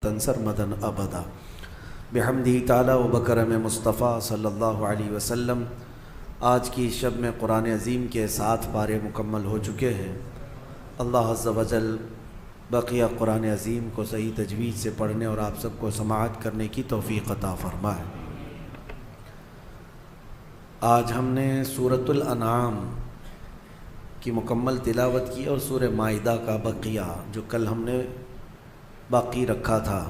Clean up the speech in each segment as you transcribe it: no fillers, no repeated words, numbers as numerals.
تنصر مدن ابدا بحمدہ تعالی و بکرم مصطفیٰ صلی اللہ علیہ وسلم۔ آج کی شب میں قرآن عظیم کے 7 پارے مکمل ہو چکے ہیں۔ اللہ عز و جل بقیہ قرآن عظیم کو صحیح تجوید سے پڑھنے اور آپ سب کو سماعت کرنے کی توفیق عطا فرمائے۔ آج ہم نے سورۃ الانعام کی مکمل تلاوت کی اور سورہ مائدہ کا بقیہ جو کل ہم نے باقی رکھا تھا۔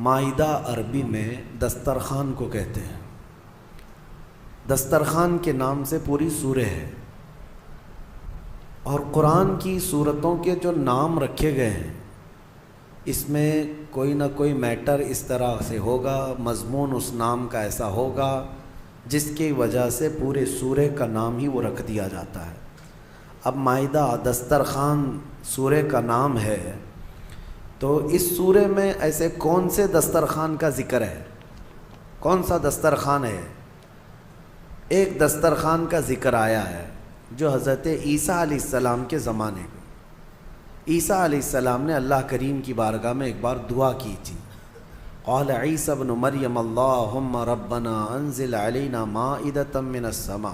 مائدہ عربی میں دسترخوان کو کہتے ہیں۔ دسترخوان کے نام سے پوری سورہ ہے، اور قرآن کی سورتوں کے جو نام رکھے گئے ہیں اس میں کوئی نہ کوئی میٹر اس طرح سے ہوگا، مضمون اس نام کا ایسا ہوگا جس کی وجہ سے پورے سورہ کا نام ہی وہ رکھ دیا جاتا ہے۔ اب مائدہ دسترخوان سورہ کا نام ہے، تو اس سورہ میں ایسے کون سے دسترخوان کا ذکر ہے؟ کون سا دسترخوان ہے؟ ایک دسترخوان کا ذکر آیا ہے جو حضرت عیسیٰ علیہ السلام کے زمانے میں عیسیٰ علیہ السلام نے اللہ کریم کی بارگاہ میں ایک بار دعا کی تھی۔ قال عیسیٰ ابن مریم اللہم ربنا انزل علینا مائدۃ من السماء،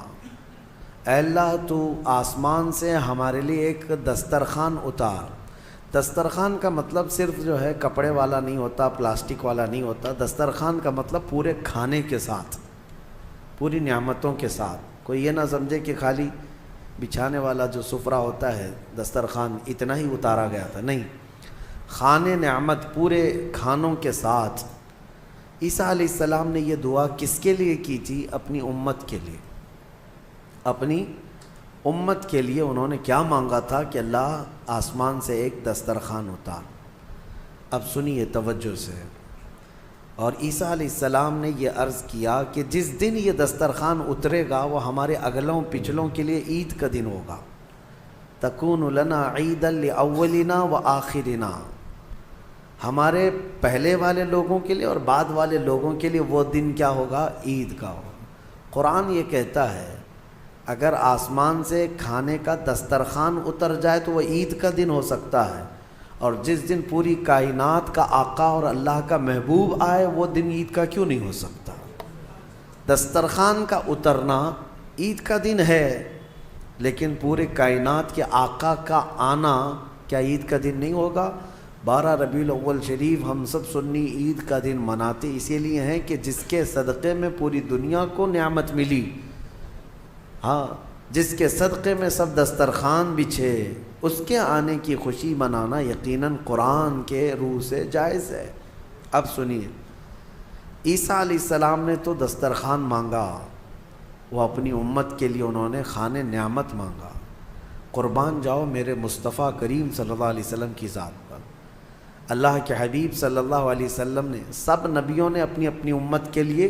اے اللہ تو آسمان سے ہمارے لیے ایک دسترخوان اتار۔ دسترخوان کا مطلب صرف جو ہے کپڑے والا نہیں ہوتا، پلاسٹک والا نہیں ہوتا۔ دسترخوان کا مطلب پورے کھانے کے ساتھ، پوری نعمتوں کے ساتھ۔ کوئی یہ نہ سمجھے کہ خالی بچھانے والا جو سفرہ ہوتا ہے دسترخوان اتنا ہی اتارا گیا تھا، نہیں، کھانے نعمت پورے کھانوں کے ساتھ۔ عیسیٰ علیہ السلام نے یہ دعا کس کے لیے کی تھی؟ اپنی امت کے لیے۔ اپنی امت کے لیے انہوں نے کیا مانگا تھا کہ اللہ آسمان سے ایک دسترخوان اتار۔ اب سنیے توجہ سے۔ اور عیسیٰ علیہ السلام نے یہ عرض کیا کہ جس دن یہ دسترخوان اترے گا وہ ہمارے اگلوں پچھلوں کے لیے عید کا دن ہوگا۔ تکون لنا عیدا لاولنا و آخرنا، ہمارے پہلے والے لوگوں کے لیے اور بعد والے لوگوں کے لیے وہ دن کیا ہوگا؟ عید کا ہوگا۔ قرآن یہ کہتا ہے اگر آسمان سے کھانے کا دسترخوان اتر جائے تو وہ عید کا دن ہو سکتا ہے، اور جس دن پوری کائنات کا آقا اور اللہ کا محبوب آئے وہ دن عید کا کیوں نہیں ہو سکتا؟ دسترخوان کا اترنا عید کا دن ہے، لیکن پورے کائنات کے آقا کا آنا کیا عید کا دن نہیں ہوگا؟ 12 ربیع الاول شریف ہم سب سنی عید کا دن مناتے اسی لیے ہیں کہ جس کے صدقے میں پوری دنیا کو نعمت ملی، ہاں، جس کے صدقے میں سب دسترخوان بچھے، اس کے آنے کی خوشی منانا یقیناً قرآن کے روح سے جائز ہے۔ اب سنیے، عیسیٰ علیہ السلام نے تو دسترخوان مانگا، وہ اپنی امت کے لیے انہوں نے خوان نعمت مانگا۔ قربان جاؤ میرے مصطفیٰ کریم صلی اللہ علیہ وسلم کی ذات پر۔ اللہ کے حبیب صلی اللہ علیہ وسلم نے، سب نبیوں نے اپنی اپنی امت کے لیے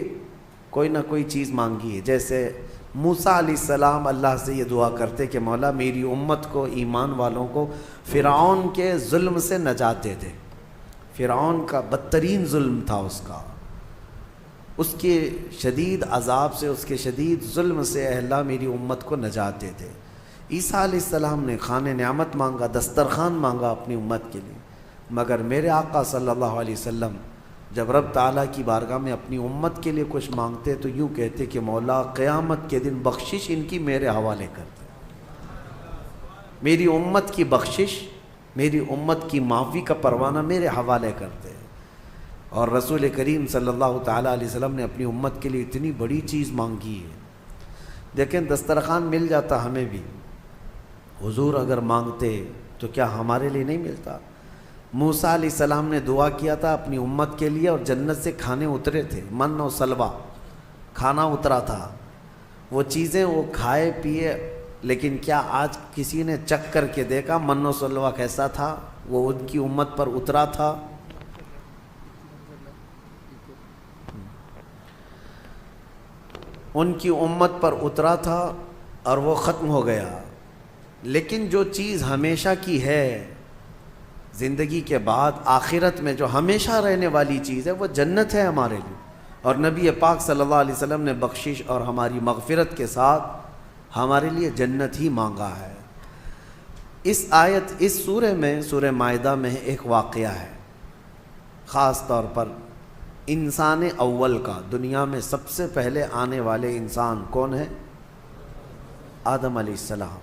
کوئی نہ کوئی چیز مانگی ہے۔ جیسے موسیٰ علیہ السلام اللہ سے یہ دعا کرتے کہ مولا میری امت کو، ایمان والوں کو فرعون کے ظلم سے نجات دے دے۔ فرعون کا بدترین ظلم تھا اس کے شدید عذاب سے، اس کے شدید ظلم سے، اے اللہ میری امت کو نجات دے دے۔ عیسیٰ علیہ السلام نے خوان نعمت مانگا، دسترخوان مانگا اپنی امت کے لیے، مگر میرے آقا صلی اللہ علیہ وسلم جب رب تعالیٰ کی بارگاہ میں اپنی امت کے لیے کچھ مانگتے تو یوں کہتے کہ مولا قیامت کے دن بخشش ان کی میرے حوالے کر دے، میری امت کی بخشش، میری امت کی معافی کا پروانہ میرے حوالے کر دے۔ اور رسول کریم صلی اللہ تعالیٰ علیہ وسلم نے اپنی امت کے لیے اتنی بڑی چیز مانگی ہے۔ دیکھیں دسترخوان مل جاتا ہمیں بھی، حضور اگر مانگتے تو کیا ہمارے لیے نہیں ملتا؟ موسیٰ علیہ السلام نے دعا کیا تھا اپنی امت کے لیے، اور جنت سے کھانے اترے تھے، من و سلوہ کھانا اترا تھا، وہ چیزیں وہ کھائے پیے، لیکن کیا آج کسی نے چکھ کر کے دیکھا من و سلوہ کیسا تھا؟ وہ ان کی امت پر اترا تھا۔ ان کی امت پر اترا تھا اور وہ ختم ہو گیا۔ لیکن جو چیز ہمیشہ کی ہے، زندگی کے بعد آخرت میں جو ہمیشہ رہنے والی چیز ہے، وہ جنت ہے ہمارے لیے، اور نبی پاک صلی اللہ علیہ وسلم نے بخشش اور ہماری مغفرت کے ساتھ ہمارے لیے جنت ہی مانگا ہے۔ اس سورہ میں، سورہ مائدہ میں ایک واقعہ ہے، خاص طور پر انسان اول کا، دنیا میں سب سے پہلے آنے والے انسان کون ہے؟ آدم علیہ السلام۔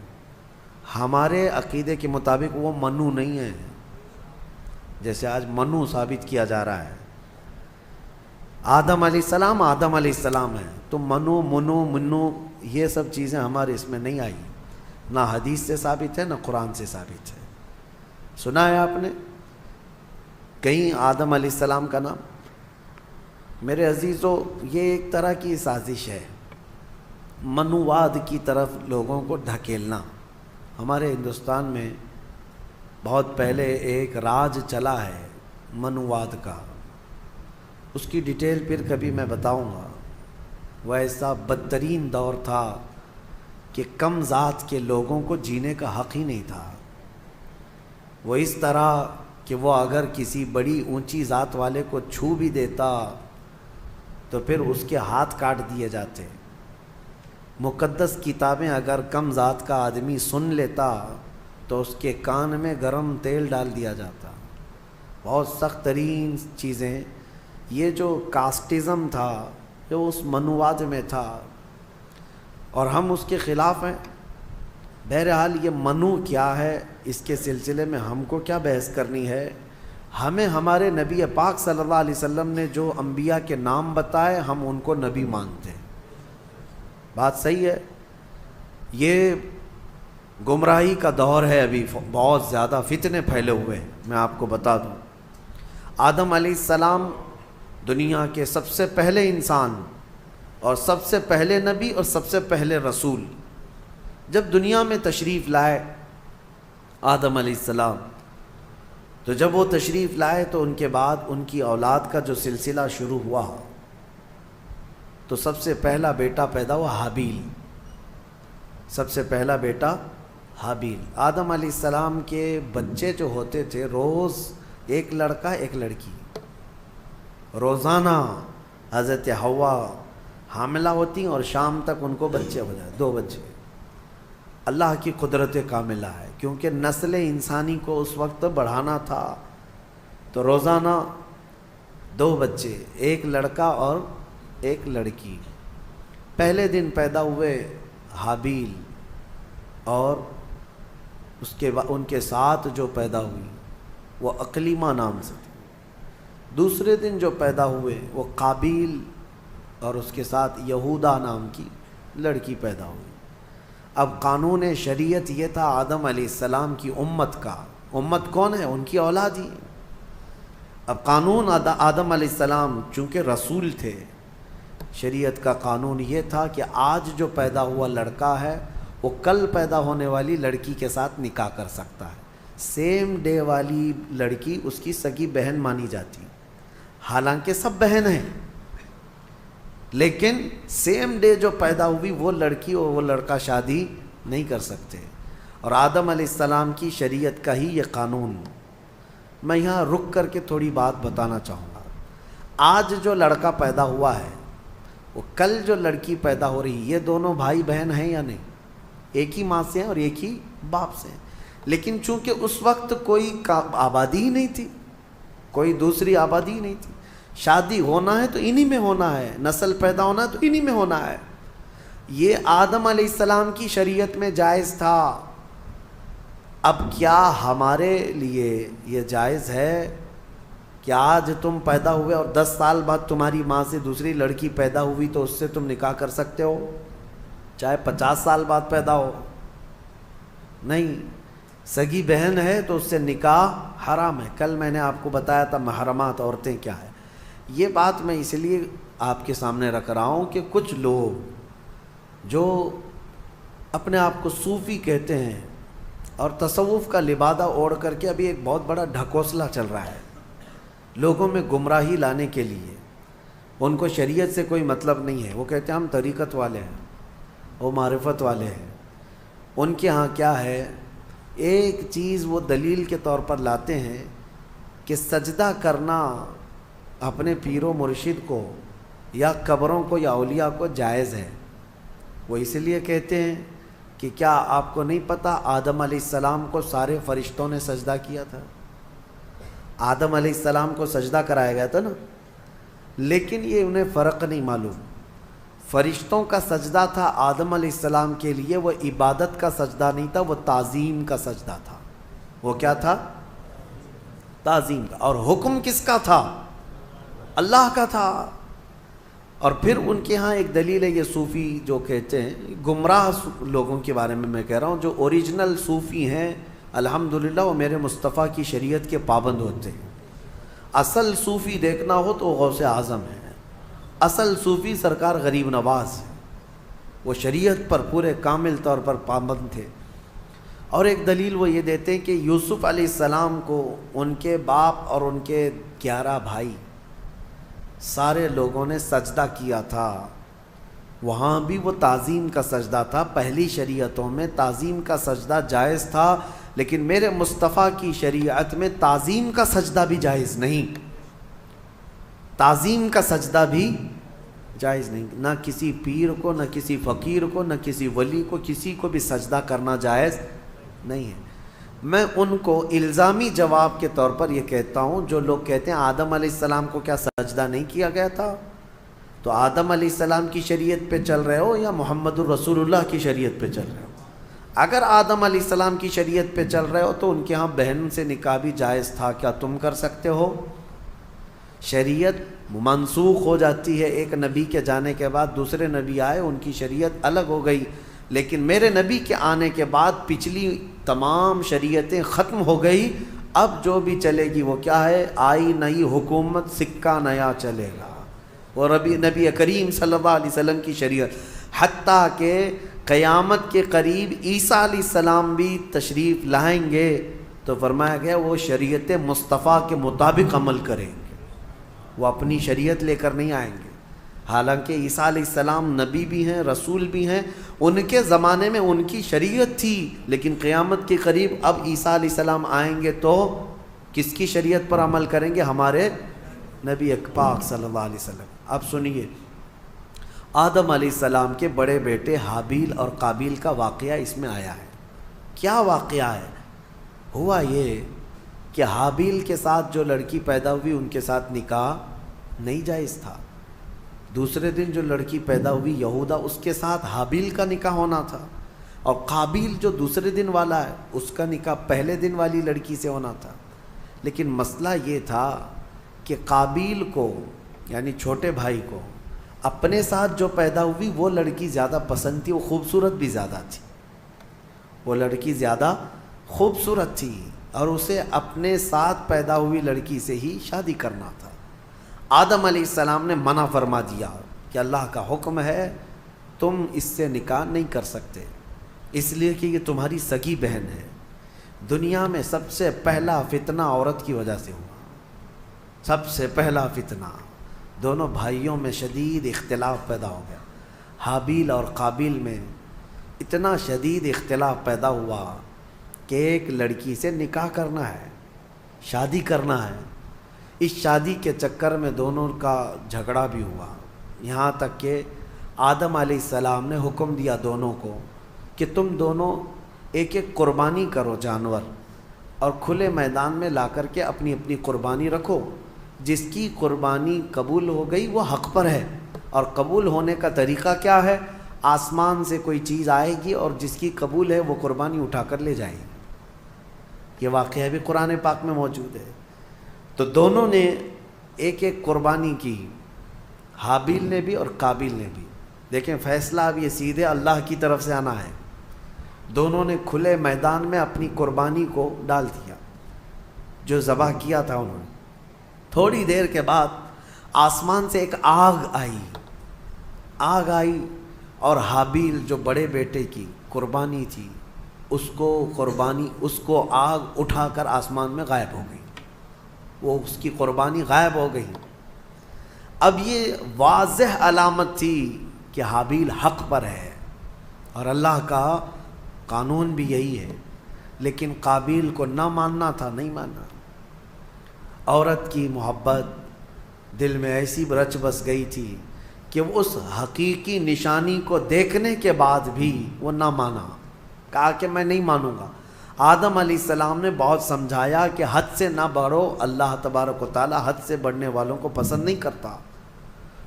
ہمارے عقیدے کے مطابق وہ منو نہیں ہے، جیسے آج منو ثابت کیا جا رہا ہے۔ آدم علیہ السلام آدم علیہ السلام ہے، تو منو منو یہ سب چیزیں ہمارے اس میں نہیں آئی، نہ حدیث سے ثابت ہے نہ قرآن سے ثابت ہے۔ سنا ہے آپ نے کہیں آدم علیہ السلام کا نام؟ میرے عزیزو، یہ ایک طرح کی سازش ہے، منوواد کی طرف لوگوں کو دھکیلنا۔ ہمارے ہندوستان میں بہت پہلے ایک راج چلا ہے منوواد کا، اس کی ڈیٹیل پھر کبھی میں بتاؤں گا۔ وہ ایسا بدترین دور تھا کہ کم ذات کے لوگوں کو جینے کا حق ہی نہیں تھا۔ وہ اس طرح کہ وہ اگر کسی بڑی اونچی ذات والے کو چھو بھی دیتا تو پھر اس کے ہاتھ کاٹ دیے جاتے۔ مقدس کتابیں اگر کم ذات کا آدمی سن لیتا تو اس کے کان میں گرم تیل ڈال دیا جاتا۔ بہت سخت ترین چیزیں، یہ جو کاسٹزم تھا جو اس منوواد میں تھا، اور ہم اس کے خلاف ہیں۔ بہرحال یہ منو کیا ہے، اس کے سلسلے میں ہم کو کیا بحث کرنی ہے؟ ہمیں ہمارے نبی پاک صلی اللہ علیہ وسلم نے جو انبیاء کے نام بتائے ہم ان کو نبی مانتے ہیں۔ بات صحیح ہے۔ یہ گمراہی کا دور ہے، ابھی بہت زیادہ فتنے پھیلے ہوئے ہیں۔ میں آپ کو بتا دوں، آدم علیہ السلام دنیا کے سب سے پہلے انسان اور سب سے پہلے نبی اور سب سے پہلے رسول جب دنیا میں تشریف لائے آدم علیہ السلام، تو جب وہ تشریف لائے تو ان کے بعد ان کی اولاد کا جو سلسلہ شروع ہوا، تو سب سے پہلا بیٹا پیدا ہوا حابیل۔ سب سے پہلا بیٹا حابیل۔ آدم علیہ السلام کے بچے جو ہوتے تھے، روز ایک لڑکا ایک لڑکی، روزانہ حضرت حوا حاملہ ہوتی اور شام تک ان کو بچے ہو جائے، 2 بچے۔ اللہ کی قدرت کاملہ ہے، کیونکہ نسل انسانی کو اس وقت بڑھانا تھا، تو روزانہ 2 بچے، ایک لڑکا اور ایک لڑکی۔ پہلے دن پیدا ہوئے حابیل، اور اس کے بعد ان کے ساتھ جو پیدا ہوئی وہ اقلیمہ نام سے تھی۔ دوسرے دن جو پیدا ہوئے وہ قابیل، اور اس کے ساتھ یہودا نام کی لڑکی پیدا ہوئی۔ اب قانون شریعت یہ تھا آدم علیہ السلام کی امت کا، امت کون ہے؟ ان کی اولاد ہی۔ اب قانون آدم علیہ السلام چونکہ رسول تھے، شریعت کا قانون یہ تھا کہ آج جو پیدا ہوا لڑکا ہے وہ کل پیدا ہونے والی لڑکی کے ساتھ نکاح کر سکتا ہے۔ سیم ڈے والی لڑکی اس کی سگی بہن مانی جاتی، حالانکہ سب بہن ہیں، لیکن سیم ڈے جو پیدا ہوئی وہ لڑکی اور وہ لڑکا شادی نہیں کر سکتے۔ اور آدم علیہ السلام کی شریعت کا ہی یہ قانون۔ میں یہاں رک کر کے تھوڑی بات بتانا چاہوں گا۔ آج جو لڑکا پیدا ہوا ہے وہ کل جو لڑکی پیدا ہو رہی، یہ دونوں بھائی بہن ہیں یا نہیں؟ ایک ہی ماں سے ہیں اور ایک ہی باپ سے ہیں، لیکن چونکہ اس وقت کوئی آبادی ہی نہیں تھی، کوئی دوسری آبادی ہی نہیں تھی۔ شادی ہونا ہے تو انہی میں ہونا ہے، نسل پیدا ہونا ہے تو انہی میں ہونا ہے۔ یہ آدم علیہ السلام کی شریعت میں جائز تھا۔ اب کیا ہمارے لیے یہ جائز ہے کہ آج تم پیدا ہوئے اور 10 سال بعد تمہاری ماں سے دوسری لڑکی پیدا ہوئی تو اس سے تم نکاح کر سکتے ہو، چاہے 50 سال بعد پیدا ہو؟ نہیں، سگی بہن ہے تو اس سے نکاح حرام ہے۔ کل میں نے آپ کو بتایا تھا محرمات عورتیں کیا ہے۔ یہ بات میں اس لیے آپ کے سامنے رکھ رہا ہوں کہ کچھ لوگ جو اپنے آپ کو صوفی کہتے ہیں اور تصوف کا لبادہ اوڑھ کر کے ابھی ایک بہت بڑا ڈھکوسلا چل رہا ہے لوگوں میں گمراہی لانے کے لیے۔ ان کو شریعت سے کوئی مطلب نہیں ہے، وہ کہتے ہیں ہم طریقت والے ہیں، وہ معرفت والے ہیں۔ ان کے ہاں کیا ہے، ایک چیز وہ دلیل کے طور پر لاتے ہیں کہ سجدہ کرنا اپنے پیر و مرشد کو یا قبروں کو یا اولیاء کو جائز ہے۔ وہ اس لیے کہتے ہیں کہ کیا آپ کو نہیں پتہ آدم علیہ السلام کو سارے فرشتوں نے سجدہ کیا تھا؟ آدم علیہ السلام کو سجدہ کرایا گیا تھا نا، لیکن یہ انہیں فرق نہیں معلوم. فرشتوں کا سجدہ تھا آدم علیہ السلام کے لیے، وہ عبادت کا سجدہ نہیں تھا، وہ تعظیم کا سجدہ تھا. وہ کیا تھا؟ تعظیم کا. اور حکم کس کا تھا؟ اللہ کا تھا. اور پھر ان کے ہاں ایک دلیل ہے، یہ صوفی جو کہتے ہیں، گمراہ لوگوں کے بارے میں کہہ رہا ہوں، جو اوریجنل صوفی ہیں الحمدللہ وہ میرے مصطفیٰ کی شریعت کے پابند ہوتے ہیں. اصل صوفی دیکھنا ہو تو غوث اعظم ہے، اصل صوفی سرکار غریب نواز ہے، وہ شریعت پر پورے کامل طور پر پابند تھے. اور ایک دلیل وہ یہ دیتے ہیں کہ یوسف علیہ السلام کو ان کے باپ اور ان کے 11 بھائی سارے لوگوں نے سجدہ کیا تھا، وہاں بھی وہ تعظیم کا سجدہ تھا. پہلی شریعتوں میں تعظیم کا سجدہ جائز تھا، لیکن میرے مصطفیٰ کی شریعت میں تعظیم کا سجدہ بھی جائز نہیں. تعظیم کا سجدہ بھی جائز نہیں. نہ کسی پیر کو، نہ کسی فقیر کو، نہ کسی ولی کو، کسی کو بھی سجدہ کرنا جائز نہیں ہے. میں ان کو الزامی جواب کے طور پر یہ کہتا ہوں، جو لوگ کہتے ہیں آدم علیہ السلام کو کیا سجدہ نہیں کیا گیا تھا، تو آدم علیہ السلام کی شریعت پہ چل رہے ہو یا محمد الرسول اللہ کی شریعت پہ چل رہے ہو؟ اگر آدم علیہ السلام کی شریعت پہ چل رہے ہو تو ان کے ہاں بہن سے نکاح بھی جائز تھا، کیا تم کر سکتے ہو؟ شریعت منسوخ ہو جاتی ہے، ایک نبی کے جانے کے بعد دوسرے نبی آئے، ان کی شریعت الگ ہو گئی، لیکن میرے نبی کے آنے کے بعد پچھلی تمام شریعتیں ختم ہو گئی. اب جو بھی چلے گی وہ کیا ہے؟ آئی نئی حکومت، سکہ نیا چلے گا. اور نبی کریم صلی اللہ علیہ وسلم کی شریعت، حتیٰ کہ قیامت کے قریب عیسیٰ علیہ السلام بھی تشریف لائیں گے تو فرمایا گیا وہ شریعت مصطفیٰ کے مطابق عمل کریں گے، وہ اپنی شریعت لے کر نہیں آئیں گے. حالانکہ عیسیٰ علیہ السلام نبی بھی ہیں، رسول بھی ہیں، ان کے زمانے میں ان کی شریعت تھی، لیکن قیامت کے قریب اب عیسیٰ علیہ السلام آئیں گے تو کس کی شریعت پر عمل کریں گے؟ ہمارے نبی پاک صلی اللہ علیہ وسلم. اب سنیے، آدم علیہ السلام کے بڑے بیٹے حابیل اور قابیل کا واقعہ اس میں آیا ہے. کیا واقعہ ہے؟ ہوا یہ کہ حابیل کے ساتھ جو لڑکی پیدا ہوئی ان کے ساتھ نکاح نہیں جائز تھا. دوسرے دن جو لڑکی پیدا ہوئی یہودا، اس کے ساتھ حابیل کا نکاح ہونا تھا، اور قابیل جو دوسرے دن والا ہے اس کا نکاح پہلے دن والی لڑکی سے ہونا تھا. لیکن مسئلہ یہ تھا کہ قابیل کو یعنی چھوٹے بھائی کو اپنے ساتھ جو پیدا ہوئی وہ لڑکی زیادہ پسند تھی، وہ خوبصورت بھی زیادہ تھی، وہ لڑکی زیادہ خوبصورت تھی اور اسے اپنے ساتھ پیدا ہوئی لڑکی سے ہی شادی کرنا تھا. آدم علیہ السلام نے منع فرما دیا کہ اللہ کا حکم ہے تم اس سے نکاح نہیں کر سکتے، اس لیے کہ یہ تمہاری سگی بہن ہے. دنیا میں سب سے پہلا فتنہ عورت کی وجہ سے ہوا، سب سے پہلا فتنہ. دونوں بھائیوں میں شدید اختلاف پیدا ہو گیا. حابیل اور قابیل میں اتنا شدید اختلاف پیدا ہوا کہ ایک لڑکی سے نکاح کرنا ہے، شادی کرنا ہے. اس شادی کے چکر میں دونوں کا جھگڑا بھی ہوا، یہاں تک کہ آدم علیہ السلام نے حکم دیا دونوں کو کہ تم دونوں ایک ایک قربانی کرو جانور، اور کھلے میدان میں لا کر کے اپنی اپنی قربانی رکھو. جس کی قربانی قبول ہو گئی وہ حق پر ہے. اور قبول ہونے کا طریقہ کیا ہے؟ آسمان سے کوئی چیز آئے گی اور جس کی قبول ہے وہ قربانی اٹھا کر لے جائیں گے. یہ واقعہ بھی قرآن پاک میں موجود ہے. تو دونوں نے ایک ایک قربانی کی، حابیل نے بھی اور قابیل نے بھی. دیکھیں فیصلہ اب یہ سیدھے اللہ کی طرف سے آنا ہے. دونوں نے کھلے میدان میں اپنی قربانی کو ڈال دیا، جو ذبح کیا تھا انہوں نے. تھوڑی دیر کے بعد آسمان سے ایک آگ آئی اور حابیل جو بڑے بیٹے کی قربانی تھی اس کو آگ اٹھا کر آسمان میں غائب ہو گئی، وہ اس کی قربانی غائب ہو گئی. اب یہ واضح علامت تھی کہ حابیل حق پر ہے اور اللہ کا قانون بھی یہی ہے. لیکن قابیل کو نہ ماننا تھا، نہیں مانا. عورت کی محبت دل میں ایسی رچ بس گئی تھی کہ وہ اس حقیقی نشانی کو دیکھنے کے بعد بھی وہ نہ مانا، کہا کہ میں نہیں مانوں گا. آدم علیہ السلام نے بہت سمجھایا کہ حد سے نہ بڑھو، اللہ تبارک و تعالی حد سے بڑھنے والوں کو پسند نہیں کرتا۔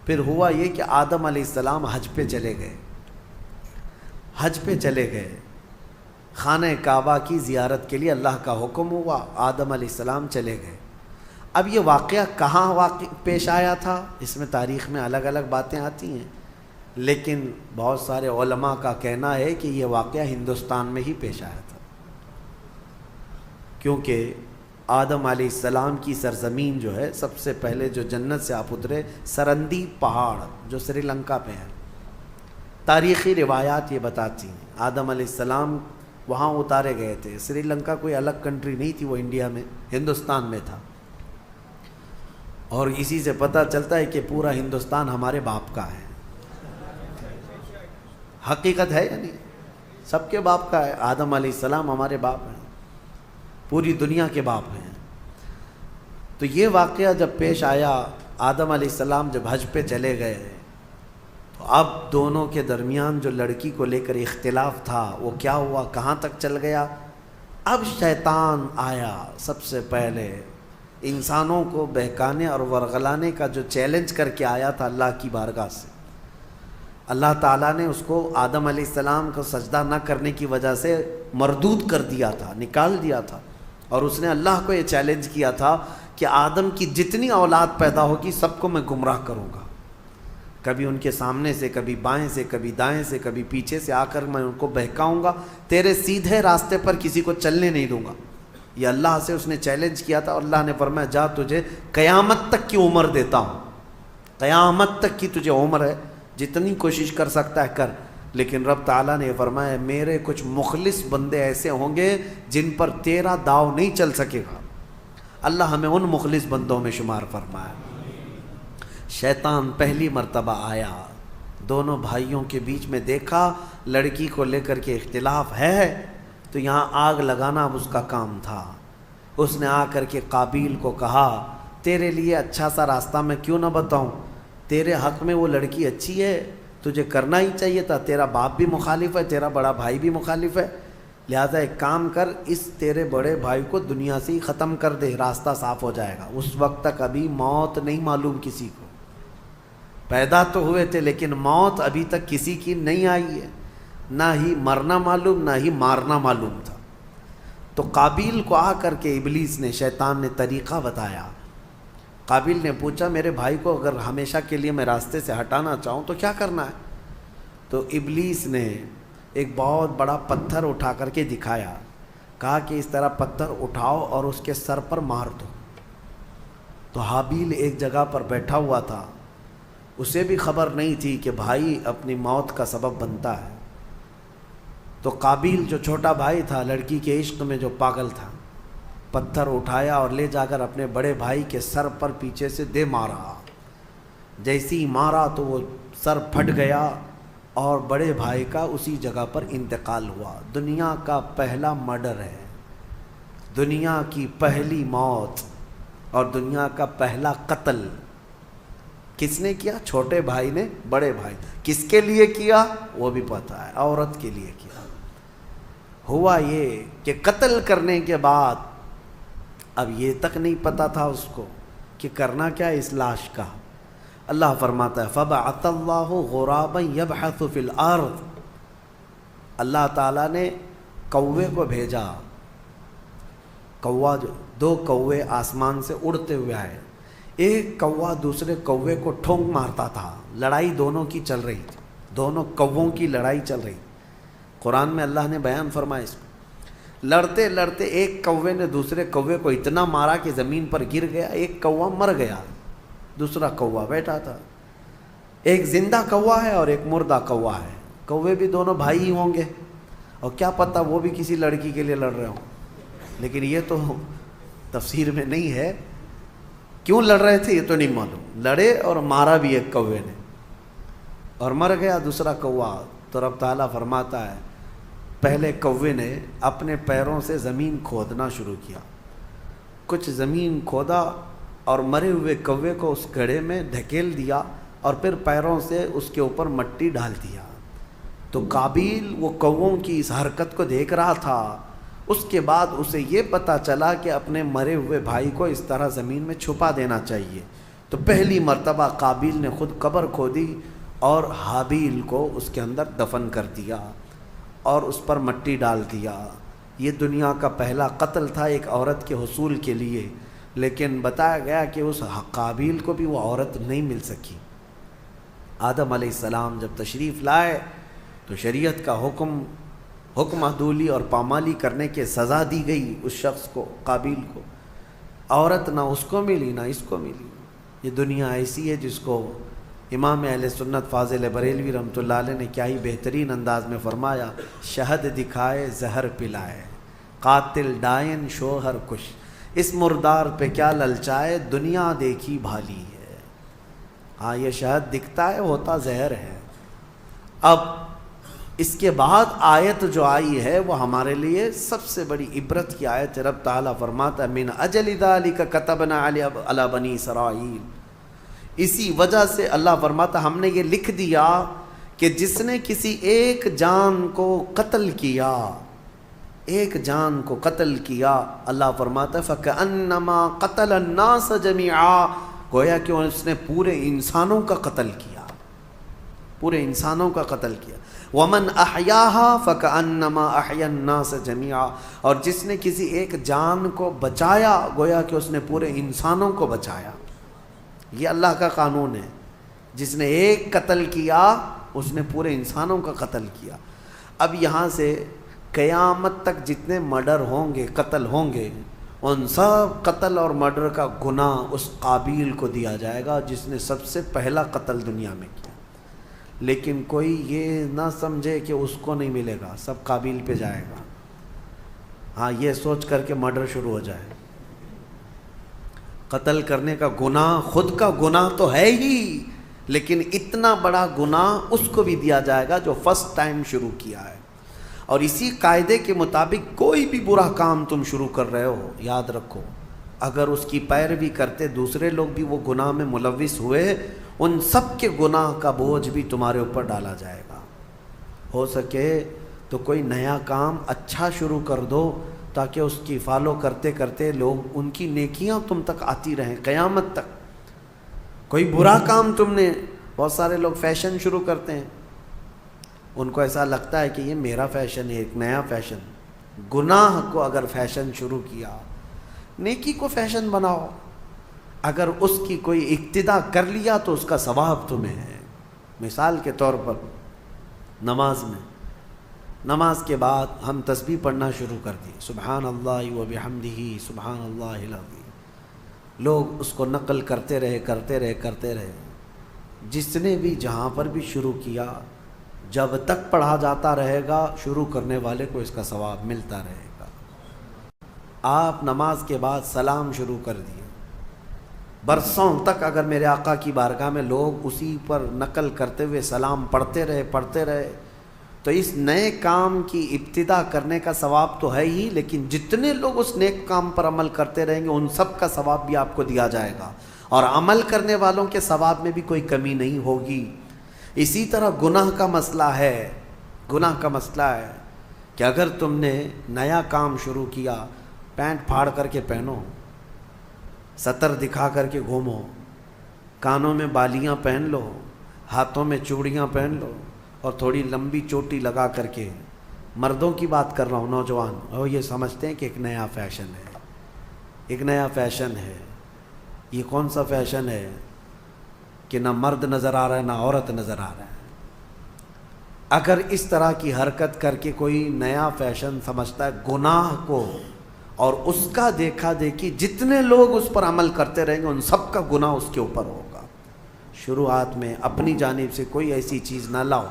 پھر ہوا یہ کہ آدم علیہ السلام حج پہ چلے گئے، حج پہ چلے گئے، خانہ کعبہ کی زیارت کے لیے اللہ کا حکم ہوا، آدم علیہ السلام چلے گئے۔ اب یہ واقعہ کہاں پیش آیا تھا، اس میں تاریخ میں الگ الگ باتیں آتی ہیں، لیکن بہت سارے علماء کا کہنا ہے کہ یہ واقعہ ہندوستان میں ہی پیش آیا تھا، کیونکہ آدم علیہ السلام کی سرزمین جو ہے، سب سے پہلے جو جنت سے آپ اترے سرندی پہاڑ جو سری لنکا پہ ہے، تاریخی روایات یہ بتاتی ہیں آدم علیہ السلام وہاں اتارے گئے تھے۔ سری لنکا کوئی الگ کنٹری نہیں تھی، وہ انڈیا میں ہندوستان میں تھا، اور اسی سے پتہ چلتا ہے کہ پورا ہندوستان ہمارے باپ کا ہے۔ حقیقت ہے یا نہیں؟ سب کے باپ کا ہے، آدم علیہ السلام ہمارے باپ ہیں، پوری دنیا کے باپ ہیں۔ تو یہ واقعہ جب پیش آیا، آدم علیہ السلام جب حج پہ چلے گئے، تو اب دونوں کے درمیان جو لڑکی کو لے کر اختلاف تھا وہ کیا ہوا، کہاں تک چل گیا؟ اب شیطان آیا، سب سے پہلے انسانوں کو بہکانے اور ورغلانے کا جو چیلنج کر کے آیا تھا اللہ کی بارگاہ سے۔ اللہ تعالیٰ نے اس کو آدم علیہ السلام کو سجدہ نہ کرنے کی وجہ سے مردود کر دیا تھا، نکال دیا تھا، اور اس نے اللہ کو یہ چیلنج کیا تھا کہ آدم کی جتنی اولاد پیدا ہوگی سب کو میں گمراہ کروں گا، کبھی ان کے سامنے سے، کبھی بائیں سے، کبھی دائیں سے، کبھی پیچھے سے آ کر میں ان کو بہکاؤں گا، تیرے سیدھے راستے پر کسی کو چلنے نہیں دوں گا۔ یہ اللہ سے اس نے چیلنج کیا تھا، اور اللہ نے فرمایا جا تجھے قیامت تک کی عمر دیتا ہوں، قیامت تک کی تجھے عمر ہے، جتنی کوشش کر سکتا ہے کر۔ لیکن رب تعالیٰ نے فرمایا میرے کچھ مخلص بندے ایسے ہوں گے جن پر تیرا داؤ نہیں چل سکے گا۔ اللہ ہمیں ان مخلص بندوں میں شمار فرمائے۔ شیطان پہلی مرتبہ آیا، دونوں بھائیوں کے بیچ میں دیکھا لڑکی کو لے کر کے اختلاف ہے، تو یہاں آگ لگانا اب اس کا کام تھا۔ اس نے آ کر کے قابیل کو کہا تیرے لیے اچھا سا راستہ میں کیوں نہ بتاؤں، تیرے حق میں وہ لڑکی اچھی ہے، تجھے کرنا ہی چاہیے تھا، تیرا باپ بھی مخالف ہے، تیرا بڑا بھائی بھی مخالف ہے، لہذا ایک کام کر، اس تیرے بڑے بھائی کو دنیا سے ہی ختم کر دے، راستہ صاف ہو جائے گا۔ اس وقت تک ابھی موت نہیں معلوم کسی کو، پیدا تو ہوئے تھے لیکن موت ابھی تک کسی کی نہیں آئی ہے، نہ ہی مرنا معلوم، نہ ہی مارنا معلوم تھا۔ تو قابیل کو آ کر کے ابلیس نے، شیطان نے طریقہ بتایا۔ قابیل نے پوچھا میرے بھائی کو اگر ہمیشہ کے لیے میں راستے سے ہٹانا چاہوں تو کیا کرنا ہے؟ تو ابلیس نے ایک بہت بڑا پتھر اٹھا کر کے دکھایا، کہا کہ اس طرح پتھر اٹھاؤ اور اس کے سر پر مار دو۔ تو حابیل ایک جگہ پر بیٹھا ہوا تھا، اسے بھی خبر نہیں تھی کہ بھائی اپنی موت کا سبب بنتا ہے۔ تو قابیل جو چھوٹا بھائی تھا، لڑکی کے عشق میں جو پاگل تھا، پتھر اٹھایا اور لے جا کر اپنے بڑے بھائی کے سر پر پیچھے سے دے مارا۔ جیسی ہی مارا تو وہ سر پھٹ گیا اور بڑے بھائی کا اسی جگہ پر انتقال ہوا۔ دنیا کا پہلا مرڈر ہے، دنیا کی پہلی موت اور دنیا کا پہلا قتل کس نے کیا؟ چھوٹے بھائی نے بڑے بھائی۔ کس کے لیے کیا وہ بھی پتہ ہے، عورت کے لیے کیا۔ ہوا یہ کہ قتل کرنے کے بعد اب یہ تک نہیں پتا تھا اس کو کہ کرنا کیا ہے اس لاش کا۔ اللہ فرماتا ہے فَبَعَثَ اللَّهُ غُرَابًا يَبْحَثُ فِي الْأَرْضِ، اللہ تعالیٰ نے کوے کو بھیجا۔ کوا، دو کوے آسمان سے اڑتے ہوئے آئے، ایک کوا دوسرے کوے کو ٹھونک مارتا تھا، لڑائی دونوں کی چل رہی تھی، دونوں کووں کی لڑائی چل رہی۔ قرآن میں اللہ نے بیان فرمایا اس کو، لڑتے لڑتے ایک کوے نے دوسرے کوے کو اتنا مارا کہ زمین پر گر گیا، ایک کوا مر گیا، دوسرا کوا بیٹھا تھا۔ ایک زندہ کوا ہے اور ایک مردہ کوا ہے، کوے بھی دونوں بھائی ہی ہوں گے، اور کیا پتہ وہ بھی کسی لڑکی کے لیے لڑ رہے ہوں، لیکن یہ تو تفسیر میں نہیں ہے، کیوں لڑ رہے تھے یہ تو نہیں معلوم، لڑے اور مارا بھی ایک کوے نے، اور مر گیا دوسرا کوا۔ تو رب تعالیٰ فرماتا ہے پہلے کوے نے اپنے پیروں سے زمین کھودنا شروع کیا، کچھ زمین کھودا اور مرے ہوئے کوے کو اس گڑھے میں دھکیل دیا اور پھر پیروں سے اس کے اوپر مٹی ڈال دیا۔ تو قابیل وہ کووں کی اس حرکت کو دیکھ رہا تھا، اس کے بعد اسے یہ پتہ چلا کہ اپنے مرے ہوئے بھائی کو اس طرح زمین میں چھپا دینا چاہیے، تو پہلی مرتبہ قابیل نے خود قبر کھودی اور حابیل کو اس کے اندر دفن کر دیا اور اس پر مٹی ڈال دیا۔ یہ دنیا کا پہلا قتل تھا ایک عورت کے حصول کے لیے، لیکن بتایا گیا کہ اس قابیل کو بھی وہ عورت نہیں مل سکی۔ آدم علیہ السلام جب تشریف لائے تو شریعت کا حکم عدولی اور پامالی کرنے کے سزا دی گئی اس شخص کو، قابیل کو۔ عورت نہ اس کو ملی نہ اس کو ملی۔ یہ دنیا ایسی ہے جس کو امام اہل سنت فاضل بریلوی رحمۃ اللہ علیہ نے کیا ہی بہترین انداز میں فرمایا، شہد دکھائے زہر پلائے، قاتل ڈائن شوہر کش، اس مردار پہ کیا للچائے، دنیا دیکھی بھالی ہے۔ ہاں یہ شہد دکھتا ہے، ہوتا زہر ہے۔ اب اس کے بعد آیت جو آئی ہے وہ ہمارے لیے سب سے بڑی عبرت کی آیت ہے۔ رب تعالیٰ فرماتا ہے من اجل ذالک کتبنا علی بنی اسرائیل، اسی وجہ سے اللہ فرماتا ہم نے یہ لکھ دیا کہ جس نے کسی ایک جان کو قتل کیا، ایک جان کو قتل کیا، اللہ فرماتا ہے فَكَأَنَّمَا قَتَلَ النَّاسَ جَمِيعًا، گویا کہ اس نے پورے انسانوں کا قتل کیا، پورے انسانوں کا قتل کیا۔ وَمَنْ أَحْيَاهَا فَكَأَنَّمَا أَحْيَا النَّاسَ جَمِيعًا، اور جس نے کسی ایک جان کو بچایا گویا کہ اس نے پورے انسانوں کو بچایا۔ یہ اللہ کا قانون ہے، جس نے ایک قتل کیا اس نے پورے انسانوں کا قتل کیا۔ اب یہاں سے قیامت تک جتنے مرڈر ہوں گے، قتل ہوں گے، ان سب قتل اور مرڈر کا گناہ اس قابیل کو دیا جائے گا جس نے سب سے پہلا قتل دنیا میں کیا۔ لیکن کوئی یہ نہ سمجھے کہ اس کو نہیں ملے گا، سب قابیل پہ جائے گا۔ ہاں یہ سوچ کر کے مرڈر شروع ہو جائے۔ قتل کرنے کا گناہ خود کا گناہ تو ہے ہی، لیکن اتنا بڑا گناہ اس کو بھی دیا جائے گا جو فرسٹ ٹائم شروع کیا ہے۔ اور اسی قاعدے کے مطابق کوئی بھی برا کام تم شروع کر رہے ہو، یاد رکھو اگر اس کی پیروی کرتے دوسرے لوگ بھی وہ گناہ میں ملوث ہوئے، ان سب کے گناہ کا بوجھ بھی تمہارے اوپر ڈالا جائے گا۔ ہو سکے تو کوئی نیا کام اچھا شروع کر دو تاکہ اس کی فالو کرتے کرتے لوگ ان کی نیکیاں تم تک آتی رہیں قیامت تک۔ کوئی برا کام تم نے، بہت سارے لوگ فیشن شروع کرتے ہیں، ان کو ایسا لگتا ہے کہ یہ میرا فیشن ہے، ایک نیا فیشن۔ گناہ کو اگر فیشن شروع کیا، نیکی کو فیشن بناؤ۔ اگر اس کی کوئی اقتدا کر لیا تو اس کا ثواب تمہیں ہے۔ مثال کے طور پر نماز میں، نماز کے بعد ہم تسبیح پڑھنا شروع کر دی، سبحان اللہ و بحمدہ سبحان اللہ العظیم، لوگ اس کو نقل کرتے رہے۔ جس نے بھی جہاں پر بھی شروع کیا، جب تک پڑھا جاتا رہے گا شروع کرنے والے کو اس کا ثواب ملتا رہے گا۔ آپ نماز کے بعد سلام شروع کر دیے، برسوں تک اگر میرے آقا کی بارگاہ میں لوگ اسی پر نقل کرتے ہوئے سلام پڑھتے رہے تو اس نئے کام کی ابتدا کرنے کا ثواب تو ہے ہی، لیکن جتنے لوگ اس نیک کام پر عمل کرتے رہیں گے ان سب کا ثواب بھی آپ کو دیا جائے گا، اور عمل کرنے والوں کے ثواب میں بھی کوئی کمی نہیں ہوگی۔ اسی طرح گناہ کا مسئلہ ہے کہ اگر تم نے نیا کام شروع کیا، پینٹ پھاڑ کر کے پہنو، سطر دکھا کر کے گھومو، کانوں میں بالیاں پہن لو، ہاتھوں میں چوڑیاں پہن لو، اور تھوڑی لمبی چوٹی لگا کر کے، مردوں کی بات کر رہا ہوں، نوجوان، اور یہ سمجھتے ہیں کہ ایک نیا فیشن ہے۔ یہ کون سا فیشن ہے کہ نہ مرد نظر آ رہا ہے نہ عورت نظر آ رہا ہے۔ اگر اس طرح کی حرکت کر کے کوئی نیا فیشن سمجھتا ہے گناہ کو، اور اس کا دیکھا دیکھی جتنے لوگ اس پر عمل کرتے رہیں گے ان سب کا گناہ اس کے اوپر ہوگا۔ شروعات میں اپنی جانب سے کوئی ایسی چیز نہ لاؤ،